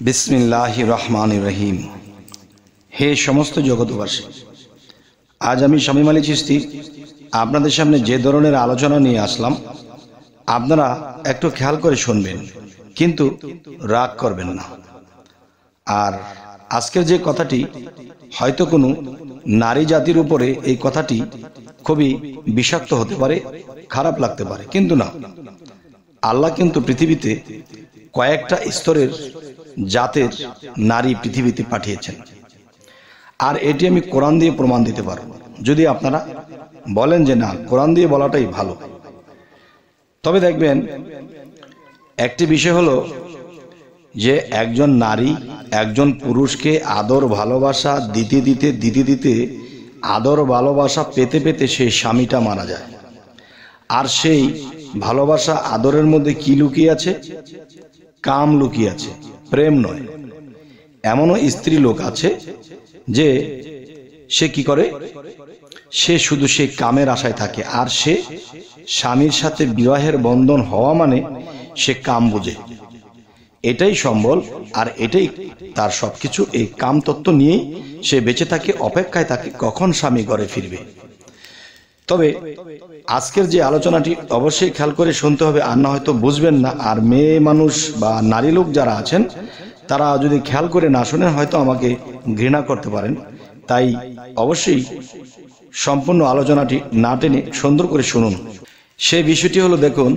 বিসমিল্লাহির রহমানির রহিম। হে সমস্ত জগৎবাসী, আজ আমি শামীম আলী চিশতি আপনাদের সামনে যে ধরনের আলোচনা নিয়ে আসলাম, আপনারা একটু খেয়াল করে শুনবেন, কিন্তু রাগ করবেন না। আর আজকের যে কথাটি হয়তো কোনো নারী জাতির উপরে এই কথাটি খুবই বিষাক্ত হতে পারে, খারাপ লাগতে পারে, কিন্তু না, আল্লাহ কিন্তু পৃথিবীতে কয়েকটা স্তরের জাতের নারী পৃথিবীতে পাঠিয়েছেন। আর এটি আমি কোরআন দিয়ে প্রমাণ দিতে পারব। যদি আপনারা বলেন যে না, কোরআন দিয়ে বলাটাই ভালো, তবে দেখবেন একটি বিষয় হলো যে একজন নারী একজন পুরুষকে আদর ভালোবাসা দিতে দিতে দিতে দিতে আদর ভালোবাসা পেতে পেতে সেই স্বামীটা মারা যায়। আর সেই ভালোবাসা আদরের মধ্যে কি লুকিয়ে আছে? কাম লুকিয়ে আছে, প্রেম নয়। এমনও স্ত্রী লোক আছে যে সে কি করে, সে শুধু সে কামের আশায় থাকে, আর সে স্বামীর সাথে বিবাহের বন্ধন হওয়া মানে সে কাম বুঝে, এটাই সম্বল আর এটাই তার সবকিছু। এই কাম তত্ত্ব নিয়েই সে বেঁচে থাকে, অপেক্ষায় থাকে কখন স্বামী ঘরে ফিরবে। তবে আজকের যে আলোচনাটি অবশ্যই খেয়াল করে শুনতে হবে, আর না হয়তো বুঝবেন না। আর মেয়ে মানুষ বা নারী লোক যারা আছেন তারা যদি খেয়াল করে না শোনেন হয়তো আমাকে ঘৃণা করতে পারেন। তাই অবশ্যই সম্পূর্ণ আলোচনাটি না টেনে সুন্দর করে শুনুন। সেই বিষয়টি হলো, দেখুন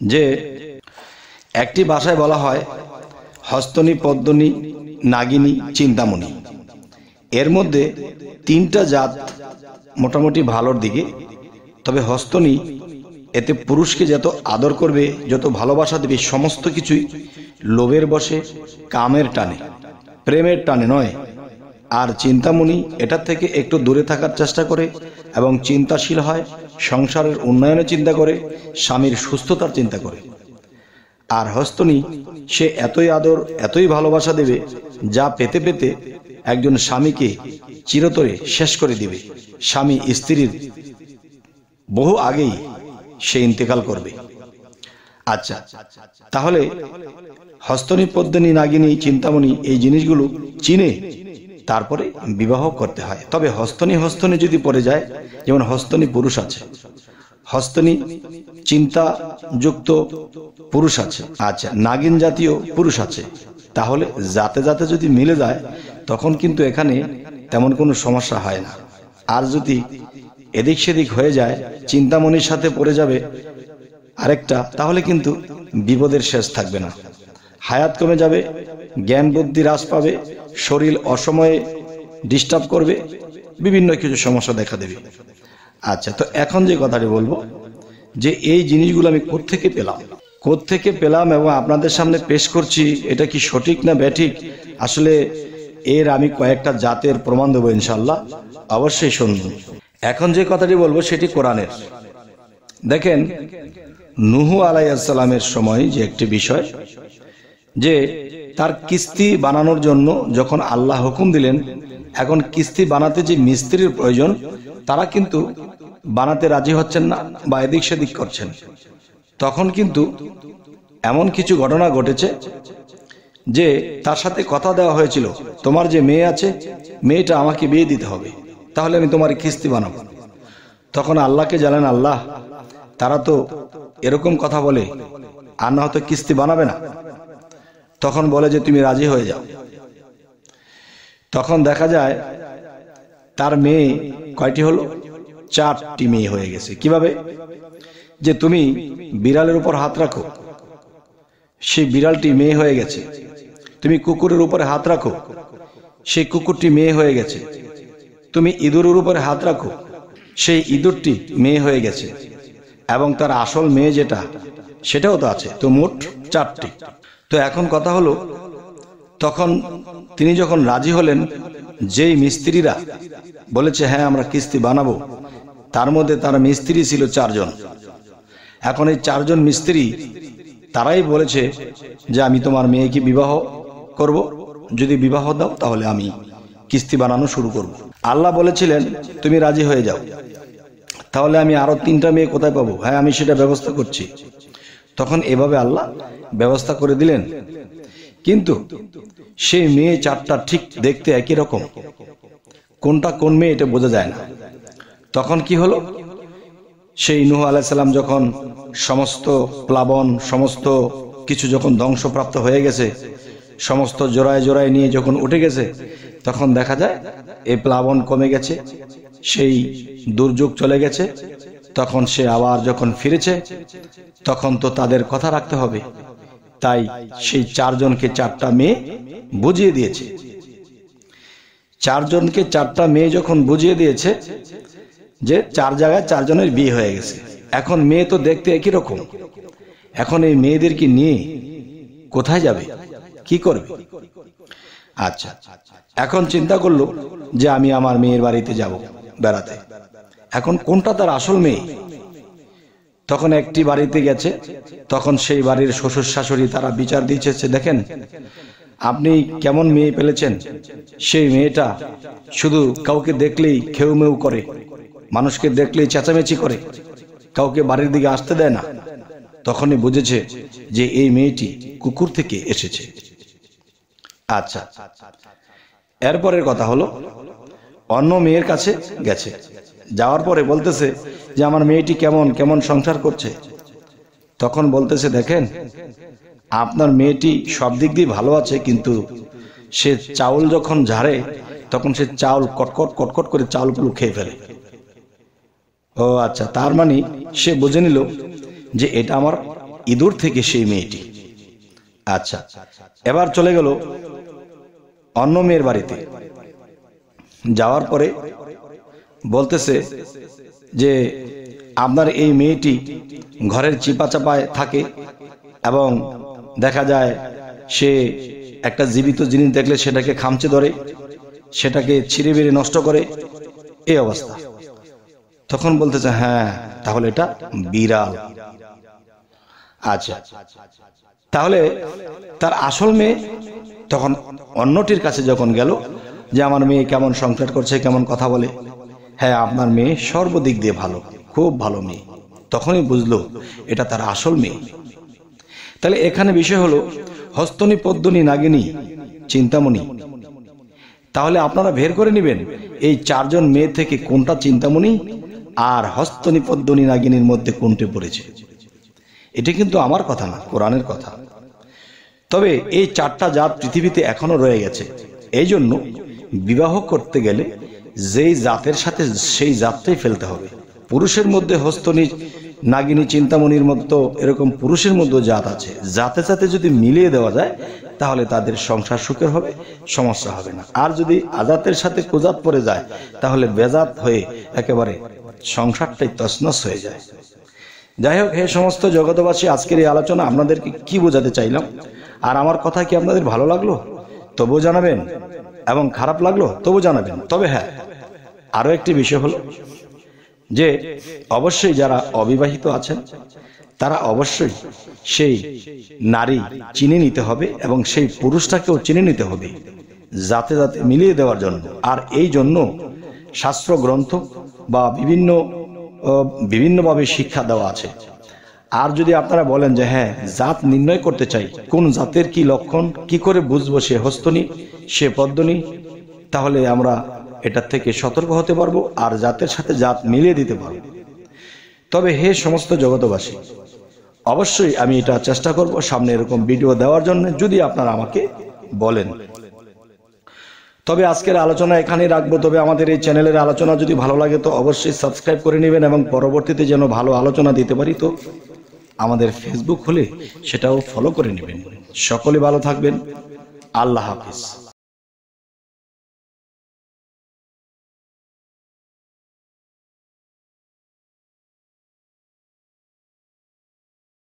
যে একটি ভাষায় বলা হয় হস্তনী, পদ্মনী, নাগিনী, চিন্তামণি। এর মধ্যে তিনটা জাত মোটামুটি ভালোর দিকে। তবে হস্তনী, এতে পুরুষকে যত আদর করবে, যত ভালোবাসা দেবে, সমস্ত কিছুই লোভের বশে, কামের টানে, প্রেমের টানে নয়। আর চিন্তামণি এটার থেকে একটু দূরে থাকার চেষ্টা করে এবং চিন্তাশীল হয়, সংসারের উন্নয়নের চিন্তা করে, স্বামীর সুস্থতার চিন্তা করে। আর হস্তনী, সে এতই আদর এতই ভালোবাসা দেবে যা পেতে পেতে একজন স্বামীকে চিরতরে শেষ করে দিবে। স্বামী স্ত্রীর বহু আগেই সে ইন্তেকাল করবে। আচ্ছা, তাহলে হস্তনী, পদ্মিনী, নাগিনী, চিন্তামণি এই জিনিসগুলো চিনে তারপরে বিবাহ করতে হয়। তবে হস্তনী হস্তনী যদি পড়ে যায়, যেমন হস্তনী পুরুষ আছে, হস্তনী চিন্তাযুক্ত পুরুষ আছে, আচ্ছা নাগিন জাতীয় পুরুষ আছে, তাহলে জাতে জাতে যদি মিলে যায় তখন কিন্তু এখানে তেমন কোনো সমস্যা হয় না। আর যদি এদিক সেদিক হয়ে যায়, চিন্তামণির সাথে পড়ে যাবে আরেকটা, তাহলে কিন্তু বিপদের শেষ থাকবে না। হায়াত কমে যাবে, জ্ঞান বুদ্ধি হ্রাস পাবে, শরীর অসময়ে ডিস্টার্ব করবে, বিভিন্ন কিছু সমস্যা দেখা দেবে। আচ্ছা, তো এখন যে কথাটি বলবো যে এই জিনিসগুলো আমি কোত্থেকে পেলাম এবং আপনাদের সামনে পেশ করছি, এটা কি সঠিক না ব্যাঠিক, আসলে এর আমি কয়েকটা জাতের প্রমাণ দেবো ইনশাল্লাহ, অবশ্যই শুনবেন। এখন যে কথাটি বলবো সেটি কোরআনের। দেখেন, নূহ আলাইহিস সালামের সময় যে একটি বিষয়, যে তার কিস্তি বানানোর জন্য যখন আল্লাহ হুকুম দিলেন, এখন কিস্তি বানাতে যে মিস্ত্রির প্রয়োজন, তারা কিন্তু বানাতে রাজি হচ্ছেন না বা এদিক সেদিক করছেন। তখন কিন্তু এমন কিছু ঘটনা ঘটেছে যে তার সাথে কথা দেওয়া হয়েছিল, তোমার যে মেয়ে আছে, মেয়েটা আমাকে বিয়ে দিতে হবে, তাহলে আমি তোমার কিস্তি বানাবো। তখন আল্লাহকে জানেন, আল্লাহ তারা তো এরকম কথা বলে, আর না হয়তো কিস্তি বানাবে না। তখন বলে যে তুমি রাজি হয়ে যাও। তখন দেখা যায় তার মেয়ে কয়টি হলো? 4টি মেয়ে হয়ে গেছে। কিভাবে? যে তুমি বিড়ালের উপর হাত রাখো, সেই বিড়ালটি মেয়ে হয়ে গেছে। তুমি কুকুরের উপরে হাত রাখো, সেই কুকুরটি মেয়ে হয়ে গেছে। তুমি ইঁদুরের উপরে হাত রাখো, সেই ইঁদুরটি মেয়ে হয়ে গেছে। এবং তার আসল মেয়ে যেটা, সেটাও তো আছে। তো মোট 4টি। তো এখন কথা হলো, তখন তিনি যখন রাজি হলেন, যেই মিস্ত্রিরা বলেছে হ্যাঁ আমরা কিস্তি বানাবো, তার মধ্যে তার মিস্ত্রি ছিল 4 জন। এখন এই 4 জন মিস্ত্রি তারাই বলেছে যে আমি তোমার মেয়েকে বিবাহ করব, যদি বিবাহ দাও তাহলে আমি কিস্তি বানানো শুরু করব। আল্লাহ বলেছিলেন তুমি রাজি হয়ে যাও, তাহলে আমি আরো 3টা মেয়ে কোথায় পাবো? হ্যাঁ আমি সেটা ব্যবস্থা করছি। তখন এভাবে আল্লাহ ব্যবস্থা করে দিলেন কিন্তু সেই মেয়ে চারটা ঠিক দেখতে একই রকম, কোনটা কোন মেয়ে এটা বোঝা যায় না। তখন কি হলো, সেই নূহ আলাইহিস সালাম যখন সমস্ত প্লাবন সমস্ত কিছু যখন ধ্বংসপ্রাপ্ত হয়ে গেছে, সমস্ত জোড়ায় জোড়ায় নিয়ে যখন উঠে গেছে, তখন দেখা যায় এই প্লাবন কমে গেছে, সেই দুর্যোগ চলে গেছে। তখন সে আবার যখন ফিরেছে, তখন তো তাদের কথা রাখতে হবে, তাই সেই চারজনকে চারটা মেয়ে বুঝিয়ে দিয়েছে। চারজনকে চারটা মেয়ে যখন বুঝিয়ে দিয়েছে যে চার জায়গায় চারজনের বিয়ে হয়ে গেছে, এখন মেয়ে তো দেখতে একই রকম, এখন এই মেয়েদেরকে নিয়ে কোথায় যাবে, কি করবে? আচ্ছা, এখন চিন্তা করলো যে আমি আমার মেয়ের বাড়িতে যাব বেড়াতে। এখন কোনটা তার আসল মেয়ে? তখন একটি বাড়িতে গেছে, তখন সেই বাড়ির শ্বশুর শাশুড়ি তারা বিচার দিয়েছে, দেখেন আপনি কেমন মেয়ে পেলেছেন, সেই মেয়েটা শুধু কাউকে দেখলেই খেউ মেউ করে, মানুষকে দেখলেই চেঁচামেচি করে, কাউকে বাড়ির দিকে আসতে দেয় না। তখনই বুঝেছে যে এই মেয়েটি কুকুর থেকে এসেছে। আচ্ছা, এরপরের কথা হলো অন্য মেয়ের কাছে গেছে, যাওয়ার পরে বলতেছে যে আমার মেয়েটি কেমন কেমন সংসার করছে। তখন বলতেছে, দেখেন আপনার মেয়েটি সব দিক দিয়ে ভালো আছে, কিন্তু সে চাউল যখন ঝাড়ে তখন সে চাউল কটকট কটকট করে চাউলগুলো খেয়ে ফেলে। ও আচ্ছা, তার মানে সে বুঝে নিল যে এটা আমার ইঁদুর থেকে সেই মেয়েটি। আচ্ছা, এবার চলে গেল অন্য মেয়ের বাড়িতে। যাওয়ার পরে বলতেছে যে আপনার এই মেয়েটি ঘরের চিপা চাপায় থাকে এবং দেখা যায় সে একটা জীবিত জিনিস দেখলে সেটাকে খামচে ধরে, সেটাকে ছিঁড়ে বেড়ে নষ্ট করে, এই অবস্থা। তখন বলতেছে, হ্যাঁ তাহলে এটা বিড়াল। আচ্ছা, তাহলে তার আসল মেয়ে তখন অন্যটির কাছে যখন গেল যে আমার মেয়ে কেমন সংসার করছে, কেমন কথা বলে, হ্যাঁ আপনার মেয়ে সর্বদিক দিয়ে ভালো, খুব ভালো মেয়ে। তখনই বুঝলো এটা তার আসল মেয়ে। তাহলে এখানে বিষয় হলো হস্তনী পদ্মনী নাগিনী চিন্তামণি। তাহলে আপনারা বের করে নেবেন এই চারজন মেয়ে থেকে কোনটা চিন্তামণি আর হস্তনী পদ্মনী নাগিনীর মধ্যে কোনটি পড়েছে। এটা কিন্তু আমার কথা না, কোরআনের কথা। তবে এই চারটা জাত পৃথিবীতে এখনো রয়ে গেছে। এই জন্য বিবাহ করতে গেলে যেই জাতের সাথে সেই জাতটাই ফেলতে হবে। পুরুষের মধ্যে হস্তনী নাগিনী চিন্তামণির মতো এরকম পুরুষের মধ্যে জাত আছে, জাতে জাতে যদি মিলিয়ে দেওয়া যায় তাহলে তাদের সংসার সুখের হবে, সমস্যা হবে না। আর যদি আজাতের সাথে কুজাত পড়ে যায় তাহলে বেজাত হয়ে একেবারে সংসারটাই তছনছ হয়ে যায়। যাই হোক, হে সমস্ত জগতবাসী, আজকের এই আলোচনা আপনাদেরকে কি বোঝাতে চাইলাম, আর আমার কথা কি আপনাদের ভালো লাগলো তবু জানাবেন, এবং খারাপ লাগলো তবু জানাবেন। তবে হ্যাঁ, আরো একটি বিষয় হলো যে অবশ্যই যারা অবিবাহিত আছেন তারা অবশ্যই সেই নারী চিনে নিতে হবে এবং সেই পুরুষটাকেও চিনে নিতে হবে, যাতে যাতে মিলিয়ে দেওয়ার জন্য। আর এই জন্য শাস্ত্র গ্রন্থ বা বিভিন্নভাবে শিক্ষা দেওয়া আছে। আর যদি আপনারা বলেন যে হ্যাঁ জাত নির্ণয় করতে চাই, কোন জাতের কি লক্ষণ, কি করে বুঝবো সে হস্তনী সে পদ্মনী, তাহলে আমরা এটার থেকে সতর্ক হতে পারবো আর জাতের সাথে জাত মিলিয়ে দিতে পারবো। তবে হে সমস্ত জগতবাসী, অবশ্যই আমি এটা চেষ্টা করব সামনে এরকম ভিডিও দেওয়ার জন্য, যদি আপনারা আমাকে বলেন। তবে আজকের আলোচনা এখানেই রাখবো। তবে আমাদের এই চ্যানেলের আলোচনা যদি ভালো লাগে তো অবশ্যই সাবস্ক্রাইব করে নেবেন, এবং পরবর্তীতে যেন ভালো আলোচনা দিতে পারি তো আমাদের ফেসবুক খুলে সেটাও ফলো করে নেবেন। সকলে ভালো থাকবেন। আল্লাহ হাফিজ।